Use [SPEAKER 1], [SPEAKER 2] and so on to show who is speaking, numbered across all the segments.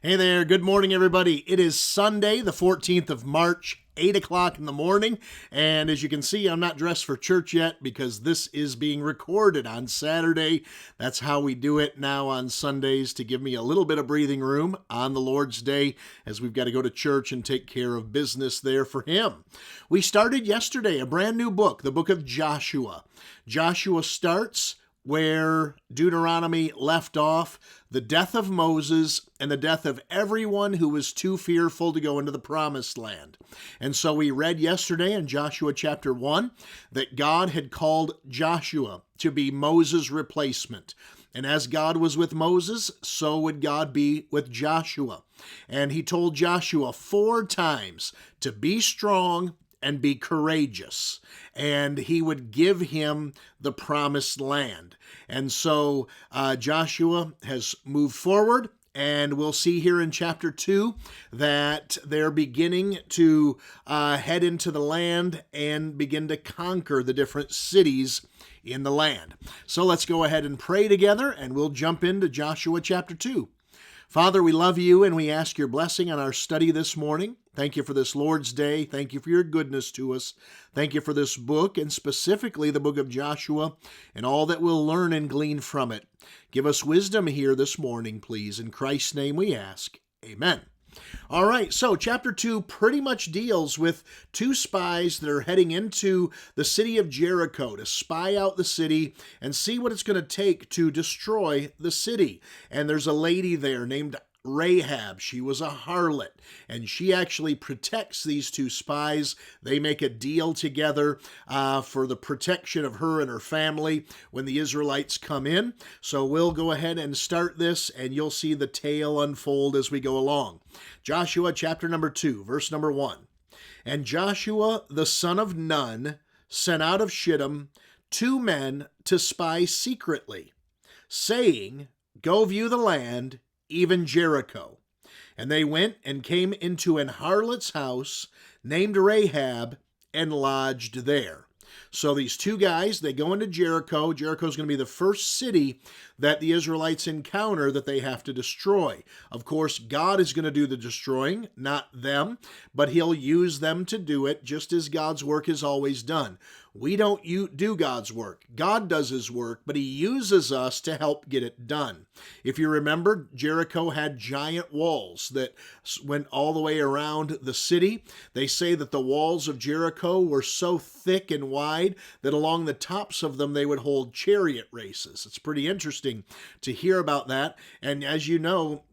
[SPEAKER 1] Hey there, good morning, everybody. It is Sunday, the 14th of March, 8 o'clock in the morning, and as you can see, I'm not dressed for church yet because this is being recorded on Saturday. That's how we do it now on Sundays, to give me a little bit of breathing room on the Lord's Day, as we've got to go to church and take care of business there for Him. We started yesterday a brand new book, the book of Joshua. Joshua starts where Deuteronomy left off, the death of Moses and the death of everyone who was too fearful to go into the promised land. And so we read yesterday in Joshua chapter 1 that God had called Joshua to be Moses' replacement. And as God was with Moses, so would God be with Joshua. And he told Joshua 4 times to be strong and be courageous, and he would give him the promised land. And so Joshua has moved forward, and we'll see here in chapter 2 that they're beginning to head into the land and begin to conquer the different cities in the land. So let's go ahead and pray together, and we'll jump into Joshua chapter 2. Father, we love you, and we ask your blessing on our study this morning. Thank you for this Lord's Day. Thank you for your goodness to us. Thank you for this book, and specifically the book of Joshua, and all that we'll learn and glean from it. Give us wisdom here this morning, please. In Christ's name we ask. Amen. All right, so chapter 2 pretty much deals with 2 spies that are heading into the city of Jericho to spy out the city and see what it's going to take to destroy the city. And there's a lady there named Rahab. She was a harlot, and she actually protects these 2 spies. They make a deal together for the protection of her and her family when the Israelites come in. So we'll go ahead and start this, and you'll see the tale unfold as we go along. Joshua chapter number 2, verse number 1. And Joshua the son of Nun sent out of Shittim 2 men to spy secretly, saying, Go view the land, even Jericho. And they went and came into an harlot's house named Rahab and lodged there. So these 2 guys, they go into Jericho. Jericho's going to be the first city that the Israelites encounter that they have to destroy. Of course, God is going to do the destroying, not them, but he'll use them to do it, just as God's work is always done. We don't do God's work. God does his work, but he uses us to help get it done. If you remember, Jericho had giant walls that went all the way around the city. They say that the walls of Jericho were so thick and wide that along the tops of them they would hold chariot races. It's pretty interesting to hear about that. And as you know,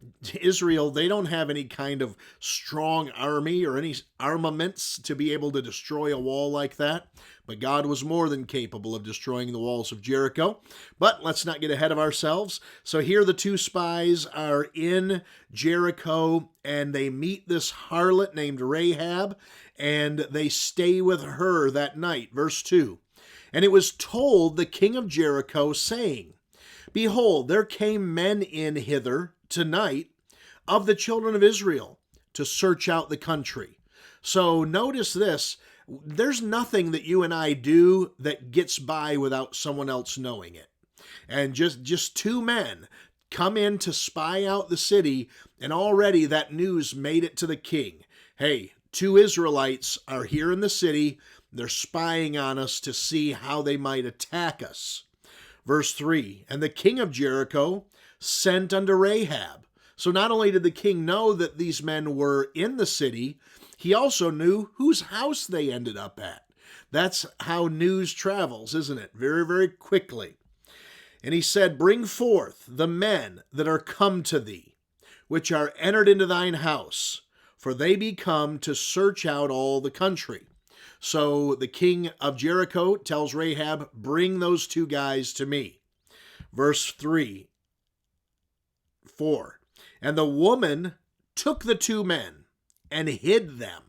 [SPEAKER 1] Israel, they don't have any kind of strong army or any armaments to be able to destroy a wall like that. But God was more than capable of destroying the walls of Jericho. But let's not get ahead of ourselves. So here the 2 spies are in Jericho, and they meet this harlot named Rahab, and they stay with her that night. Verse 2. And it was told the king of Jericho, saying, Behold, there came men in hither tonight of the children of Israel to search out the country. So notice this. There's nothing that you and I do that gets by without someone else knowing it. And just 2 men come in to spy out the city, and already that news made it to the king. Hey, 2 Israelites are here in the city. They're spying on us to see how they might attack us. Verse 3, And the king of Jericho sent unto Rahab. So not only did the king know that these men were in the city, he also knew whose house they ended up at. That's how news travels, isn't it? Very, very quickly. And he said, Bring forth the men that are come to thee, which are entered into thine house, for they be come to search out all the country. So the king of Jericho tells Rahab, Bring those 2 guys to me. Verse 4. And the woman took the 2 men, and hid them,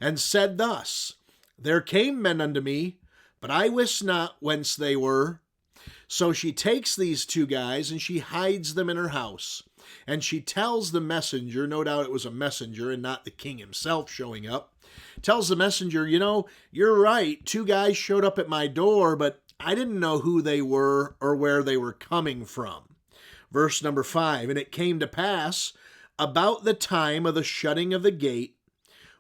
[SPEAKER 1] and said thus, There came men unto me, but I wist not whence they were. So she takes these 2 guys, and she hides them in her house. And she tells the messenger, no doubt it was a messenger and not the king himself showing up, tells the messenger, you're right, 2 guys showed up at my door, but I didn't know who they were or where they were coming from. Verse number 5, And it came to pass, about the time of the shutting of the gate,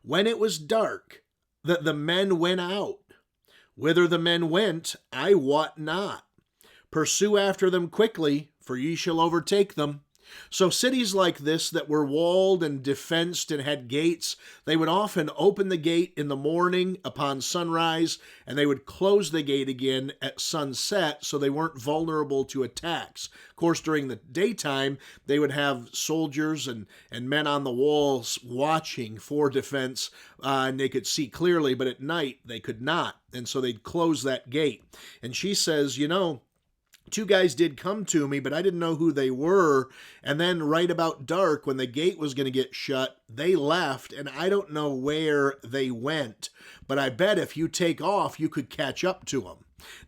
[SPEAKER 1] when it was dark, that the men went out. Whither the men went, I wot not. Pursue after them quickly, for ye shall overtake them. So cities like this that were walled and defenced and had gates, they would often open the gate in the morning upon sunrise, and they would close the gate again at sunset so they weren't vulnerable to attacks. Of course, during the daytime, they would have soldiers and men on the walls watching for defense, and they could see clearly, but at night they could not, and so they'd close that gate. And she says, two guys did come to me, but I didn't know who they were. And then right about dark, when the gate was going to get shut, they left, and I don't know where they went. But I bet if you take off, you could catch up to them.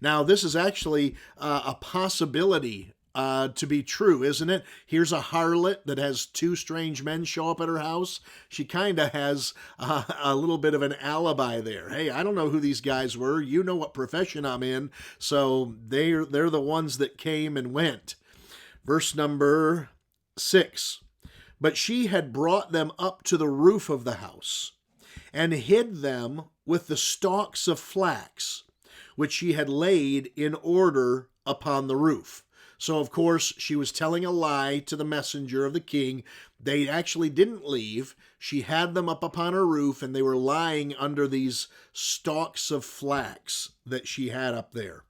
[SPEAKER 1] Now, this is actually a possibility to be true, isn't it? Here's a harlot that has two strange men show up at her house. She kind of has a little bit of an alibi there. Hey, I don't know who these guys were. You know what profession I'm in. So they're the ones that came and went. Verse number 6. But she had brought them up to the roof of the house and hid them with the stalks of flax, which she had laid in order upon the roof. So, of course, she was telling a lie to the messenger of the king. They actually didn't leave. She had them up upon her roof, and they were lying under these stalks of flax that she had up there.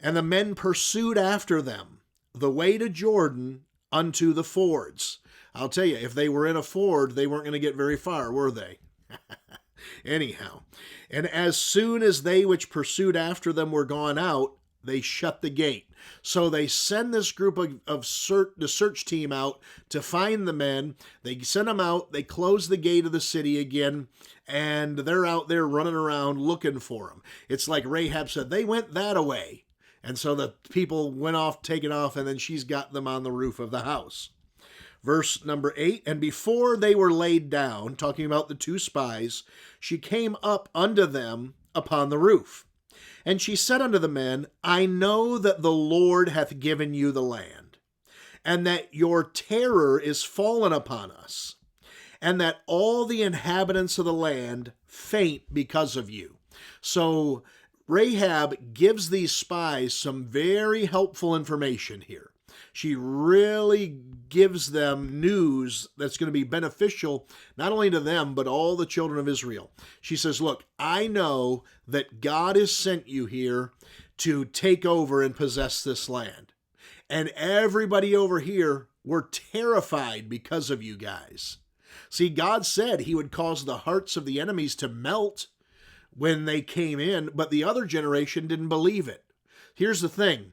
[SPEAKER 1] And the men pursued after them the way to Jordan unto the fords. I'll tell you, if they were in a ford, they weren't going to get very far, were they? Anyhow, and as soon as they which pursued after them were gone out, they shut the gate. So they send this group of the search team out to find the men. They send them out. They close the gate of the city again, and they're out there running around looking for them. It's like Rahab said, they went that way. And so the people went off, taken off, and then she's got them on the roof of the house. Verse number 8, and before they were laid down, talking about the two spies, she came up unto them upon the roof. And she said unto the men, I know that the Lord hath given you the land, and that your terror is fallen upon us, and that all the inhabitants of the land faint because of you. So Rahab gives these spies some very helpful information here. She really gives them news that's going to be beneficial not only to them, but all the children of Israel. She says, look, I know that God has sent you here to take over and possess this land. And everybody over here, we're terrified because of you guys. See, God said he would cause the hearts of the enemies to melt when they came in, but the other generation didn't believe it. Here's the thing.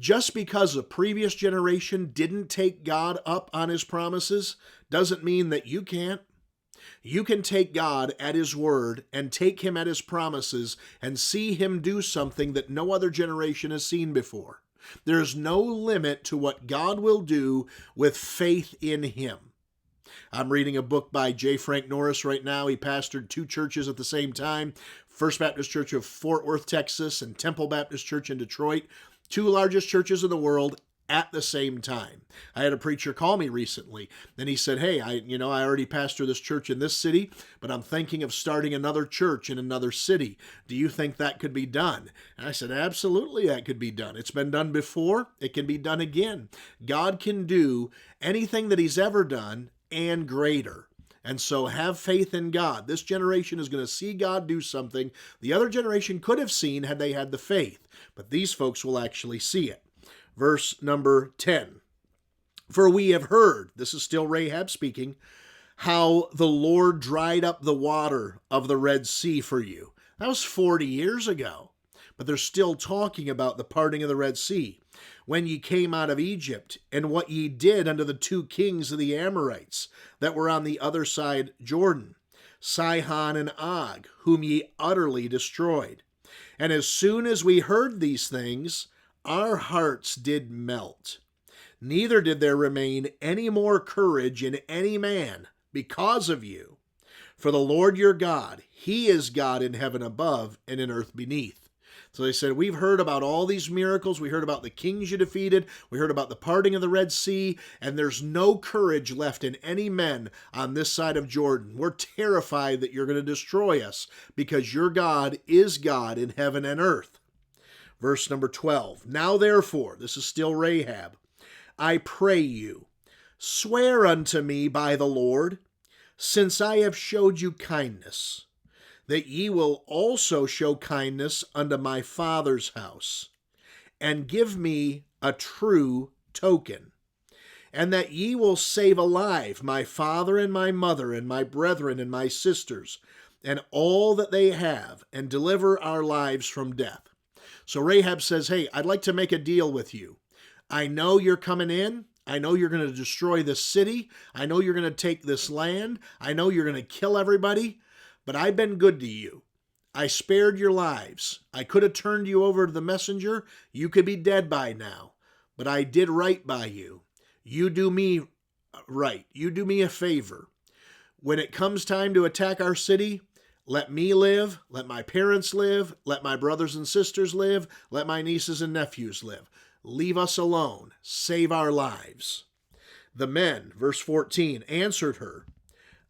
[SPEAKER 1] Just because a previous generation didn't take God up on his promises doesn't mean that you can't. You can take God at his word and take him at his promises and see him do something that no other generation has seen before. There's no limit to what God will do with faith in him. I'm reading a book by J. Frank Norris right now. He pastored two churches at the same time, First Baptist Church of Fort Worth, Texas, and Temple Baptist Church in Detroit. Two largest churches in the world at the same time. I had a preacher call me recently, and he said, hey, I already pastor this church in this city, but I'm thinking of starting another church in another city. Do you think that could be done? And I said, absolutely, that could be done. It's been done before. It can be done again. God can do anything that he's ever done and greater. And so have faith in God. This generation is going to see God do something the other generation could have seen had they had the faith. But these folks will actually see it. Verse number 10. For we have heard, this is still Rahab speaking, how the Lord dried up the water of the Red Sea for you. That was 40 years ago. But they're still talking about the parting of the Red Sea. When ye came out of Egypt, and what ye did unto the two kings of the Amorites that were on the other side Jordan, Sihon and Og, whom ye utterly destroyed. And as soon as we heard these things, our hearts did melt. Neither did there remain any more courage in any man because of you. For the Lord your God, he is God in heaven above and in earth beneath. So they said, we've heard about all these miracles. We heard about the kings you defeated. We heard about the parting of the Red Sea. And there's no courage left in any men on this side of Jordan. We're terrified that you're going to destroy us because your God is God in heaven and earth. Verse number 12. Now therefore, this is still Rahab, I pray you, swear unto me by the Lord, since I have showed you kindness, that ye will also show kindness unto my father's house, and give me a true token, and that ye will save alive my father and my mother and my brethren and my sisters, and all that they have, and deliver our lives from death. So Rahab says, hey, I'd like to make a deal with you. I know you're coming in. I know you're going to destroy this city. I know you're going to take this land. I know you're going to kill everybody. But I've been good to you. I spared your lives. I could have turned you over to the messenger. You could be dead by now. But I did right by you. You do me right. You do me a favor. When it comes time to attack our city, let me live, let my parents live, let my brothers and sisters live, let my nieces and nephews live. Leave us alone. Save our lives. The men, verse 14, answered her,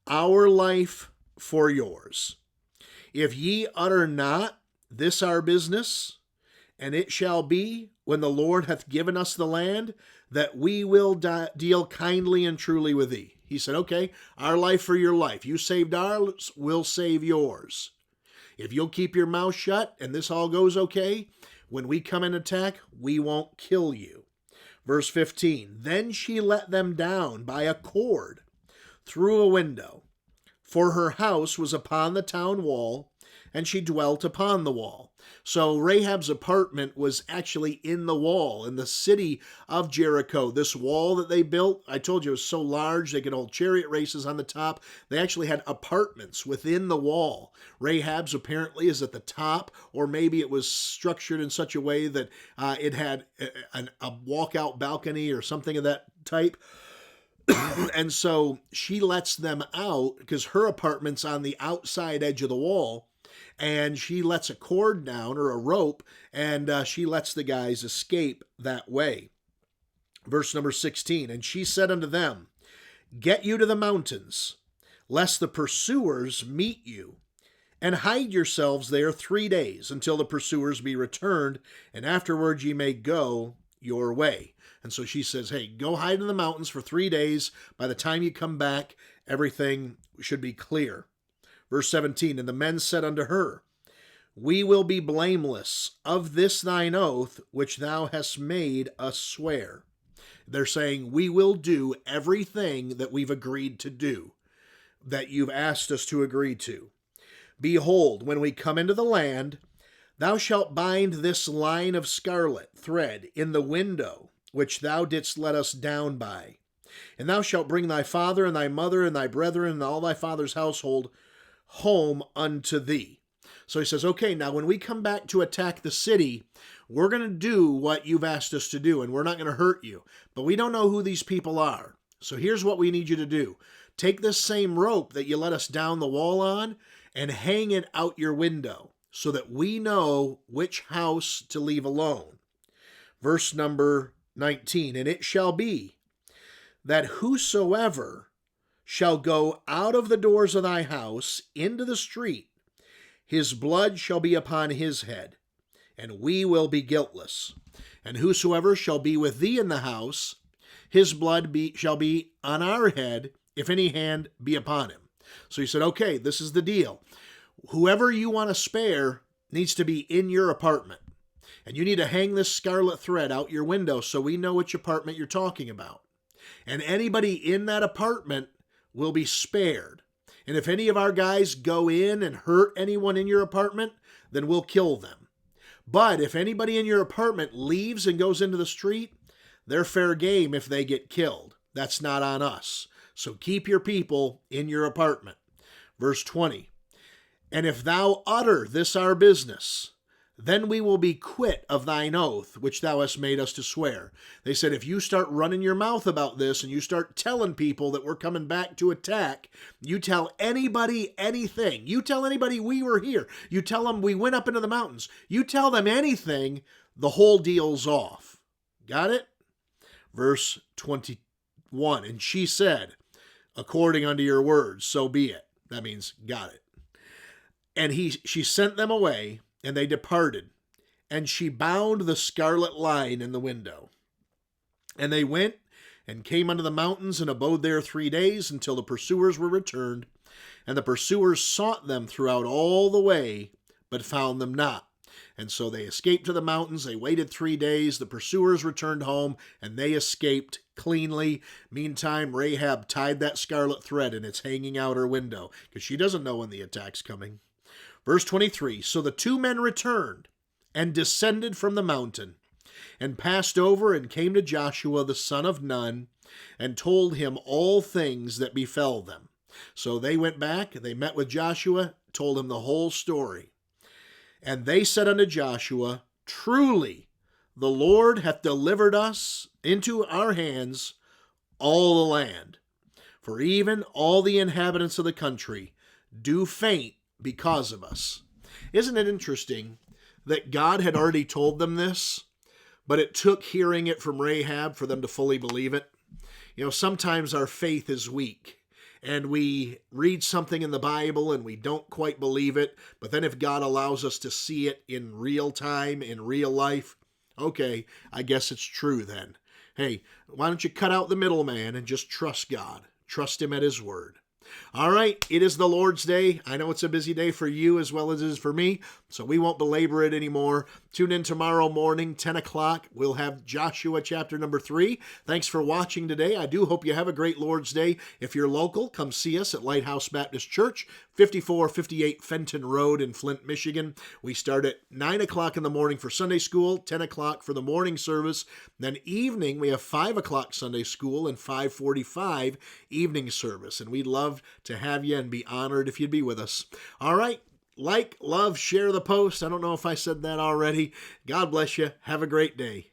[SPEAKER 1] our life for yours. If ye utter not this our business, and it shall be, when the Lord hath given us the land, that we will deal kindly and truly with thee. He said, okay, our life for your life. You saved ours, we'll save yours. If you'll keep your mouth shut and this all goes okay, when we come and attack, we won't kill you. Verse 15, then she let them down by a cord through a window, for her house was upon the town wall, and she dwelt upon the wall. So Rahab's apartment was actually in the wall, in the city of Jericho. This wall that they built, I told you, it was so large they could hold chariot races on the top. They actually had apartments within the wall. Rahab's apparently is at the top, or maybe it was structured in such a way that it had a walkout balcony or something of that type. And so she lets them out because her apartment's on the outside edge of the wall. And she lets a cord down or a rope, and she lets the guys escape that way. Verse number 16, and she said unto them, get you to the mountains, lest the pursuers meet you, and hide yourselves there 3 days until the pursuers be returned, and afterward ye may go your way. And so she says, hey, go hide in the mountains for 3 days. By the time you come back, everything should be clear. Verse 17, and the men said unto her, we will be blameless of this thine oath, which thou hast made us swear. They're saying, we will do everything that we've agreed to do, that you've asked us to agree to. Behold, when we come into the land, thou shalt bind this line of scarlet thread in the window, which thou didst let us down by. And thou shalt bring thy father and thy mother and thy brethren and all thy father's household home unto thee. So he says, okay, now when we come back to attack the city, we're going to do what you've asked us to do, and we're not going to hurt you. But we don't know who these people are. So here's what we need you to do. Take this same rope that you let us down the wall on and hang it out your window so that we know which house to leave alone. Verse number 19, and it shall be that whosoever shall go out of the doors of thy house into the street, his blood shall be upon his head, and we will be guiltless. And whosoever shall be with thee in the house, his blood shall be on our head, if any hand be upon him. So he said, okay, this is the deal. Whoever you want to spare needs to be in your apartment. And you need to hang this scarlet thread out your window so we know which apartment you're talking about. And anybody in that apartment will be spared. And if any of our guys go in and hurt anyone in your apartment, then we'll kill them. But if anybody in your apartment leaves and goes into the street, they're fair game if they get killed. That's not on us. So keep your people in your apartment. Verse 20, and if thou utter this our business, then we will be quit of thine oath, which thou hast made us to swear. They said, if you start running your mouth about this and you start telling people that we're coming back to attack, you tell anybody anything. You tell anybody we were here. You tell them we went up into the mountains. You tell them anything, the whole deal's off. Got it? Verse 21, and she said, according unto your words, so be it. That means, got it. And she sent them away, and they departed. And she bound the scarlet line in the window. And they went and came unto the mountains and abode there 3 days until the pursuers were returned. And the pursuers sought them throughout all the way, but found them not. And so they escaped to the mountains. They waited 3 days. The pursuers returned home, and they escaped cleanly. Meantime, Rahab tied that scarlet thread, and it's hanging out her window because she doesn't know when the attack's coming. Verse 23, so the two men returned and descended from the mountain and passed over and came to Joshua the son of Nun and told him all things that befell them. So they went back, they met with Joshua, told him the whole story. And they said unto Joshua, truly, the Lord hath delivered us into our hands all the land. For even all the inhabitants of the country do faint because of us. Isn't it interesting that God had already told them this, but it took hearing it from Rahab for them to fully believe it? You know, sometimes our faith is weak. And we read something in the Bible and we don't quite believe it. But then if God allows us to see it in real time, in real life, okay, I guess it's true then. Hey, why don't you cut out the middleman and just trust God? Trust him at his word. All right, it is the Lord's Day. I know it's a busy day for you as well as it is for me, so we won't belabor it anymore. Tune in tomorrow morning, 10 o'clock. We'll have Joshua chapter number 3. Thanks for watching today. I do hope you have a great Lord's Day. If you're local, come see us at Lighthouse Baptist Church, 5458 Fenton Road in Flint, Michigan. We start at 9 o'clock in the morning for Sunday school, 10 o'clock for the morning service. Then evening, we have 5 o'clock Sunday school and 5:45 evening service. And we'd love to have you and be honored if you'd be with us. All right. Like, love, share the post. I don't know if I said that already. God bless you. Have a great day.